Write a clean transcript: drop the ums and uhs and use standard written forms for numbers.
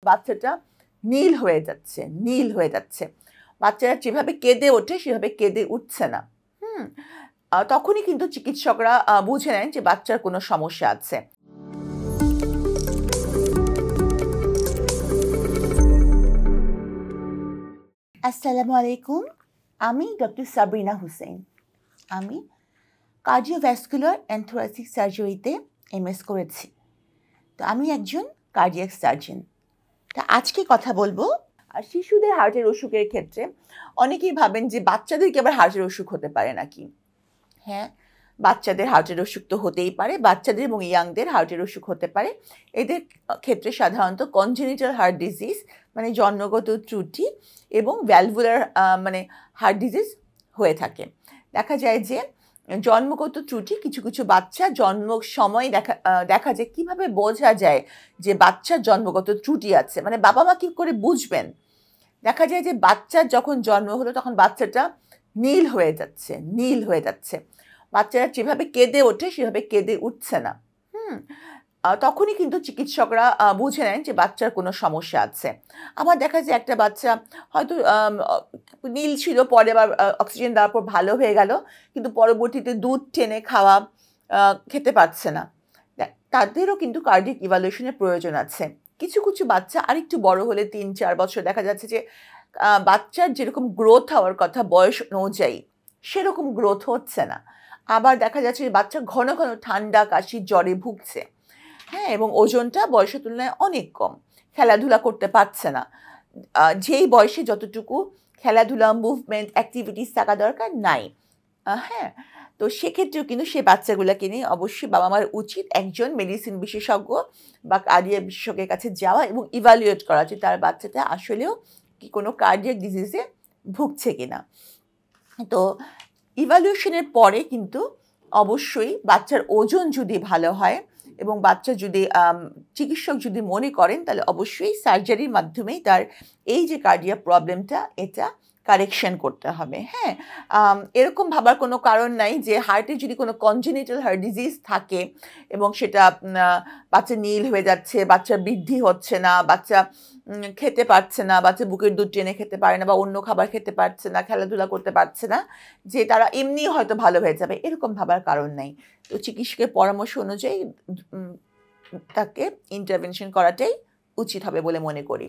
বাচ্চাটা নীল হয়ে যাচ্ছে। বাচ্চারা যেভাবে কেঁদে ওঠে সেভাবে কেঁদে উঠছে না। তখনই কিন্তু চিকিৎসকরা বুঝে নেন যে বাচ্চার কোনো সমস্যা আছে। আসসালামু আলাইকুম, আমি ডক্টর সাবরিনা হুসেন। আমি কার্ডিওভ্যাসকুলার অ্যান্ড থোরাসিক সার্জারিতে এমএস করেছি। তো আমি একজন কার্ডিয়াক সার্জন। তা আজকে কথা বলবো আর শিশুদের হার্টের অসুখের ক্ষেত্রে অনেকেই ভাবেন যে বাচ্চাদেরকে আবার হার্টের অসুখ হতে পারে নাকি। হ্যাঁ, বাচ্চাদের হার্টের অসুখ তো হতেই পারে, বাচ্চাদের এবং ইয়াংদের হার্টের অসুখ হতে পারে। এদের ক্ষেত্রে সাধারণত কনজেনিটাল হার্ট ডিজিজ মানে জন্মগত ত্রুটি এবং ভ্যালভুলার মানে হার্ট ডিজিজ হয়ে থাকে। দেখা যায় যে জন্মগত ত্রুটি কিছু কিছু বাচ্চা জন্ম সময় দেখা যায় কিভাবে বোঝা যায় যে বাচ্চার জন্মগত ত্রুটি আছে, মানে বাবা মা কী করে বুঝবেন। দেখা যায় যে বাচ্চার যখন জন্ম হলো তখন বাচ্চাটা নীল হয়ে যাচ্ছে। বাচ্চারা যেভাবে কেঁদে ওঠে সেভাবে কেঁদে উঠছে না। তখনই কিন্তু চিকিৎসকরা বুঝে নেন যে বাচ্চার কোনো সমস্যা আছে। আবার দেখা যায় একটা বাচ্চা হয়তো নীল ছিল, পরে আবার অক্সিজেন দেওয়ার পর ভালো হয়ে গেল, কিন্তু পরবর্তীতে দুধ টেনে খাওয়া খেতে পারছে না। তাদেরও কিন্তু কার্ডিয়াক ইভ্যালুয়েশনের প্রয়োজন আছে। কিছু কিছু বাচ্চা আরেকটু বড় হলে 3-4 বছর দেখা যাচ্ছে যে বাচ্চার যেরকম গ্রোথ হওয়ার কথা বয়স অনুযায়ী সেরকম গ্রোথ হচ্ছে না। আবার দেখা যাচ্ছে যে বাচ্চা ঘন ঘন ঠান্ডা কাশি জ্বরে ভুগছে, হ্যাঁ, এবং ওজনটা বয়সের তুলনায় অনেক কম, খেলাধুলা করতে পারছে না। যেই বয়সে যতটুকু খেলাধুলা মুভমেন্ট অ্যাক্টিভিটিস থাকা দরকার নাই। হ্যাঁ, তো সেক্ষেত্রেও কিন্তু সেই বাচ্চাগুলোকে নিয়ে অবশ্যই বাবা মার উচিত একজন মেডিসিন বিশেষজ্ঞ বা কার্ডিয়াক বিশেষজ্ঞের কাছে যাওয়া এবং ইভ্যালুয়েট করা যে তার বাচ্চাটা আসলেও কি কোনো কার্ডিয়াক ডিজিজে ভুগছে কিনা। তো ইভ্যালুয়েশনের পরে কিন্তু অবশ্যই বাচ্চার ওজন যদি ভালো হয় এবং বাচ্চা যদি চিকিৎসক যদি মনে করেন তাহলে অবশ্যই সার্জারির মাধ্যমেই তার এই যে কার্ডিয়াক প্রবলেমটা এটা কারেকশন করতে হবে। হ্যাঁ, এরকম ভাবার কোনো কারণ নাই যে হার্টে যদি কোনো কনজেনিটাল হার্ট ডিজিজ থাকে এবং সেটা বাচ্চা নীল হয়ে যাচ্ছে, বাচ্চার বৃদ্ধি হচ্ছে না, বাচ্চা খেতে পারছে না, বাচ্চা বুকের দুধ টেনে খেতে পারে না বা অন্য খাবার খেতে পারছে না, খেলাধুলা করতে পারছে না, যে তারা এমনি হয়তো ভালো হয়ে যাবে, এরকম ভাবার কারণ নেই। তো চিকিৎসকের পরামর্শ অনুযায়ী তাকে ইন্টারভেনশন করাটাই উচিত হবে বলে মনে করি।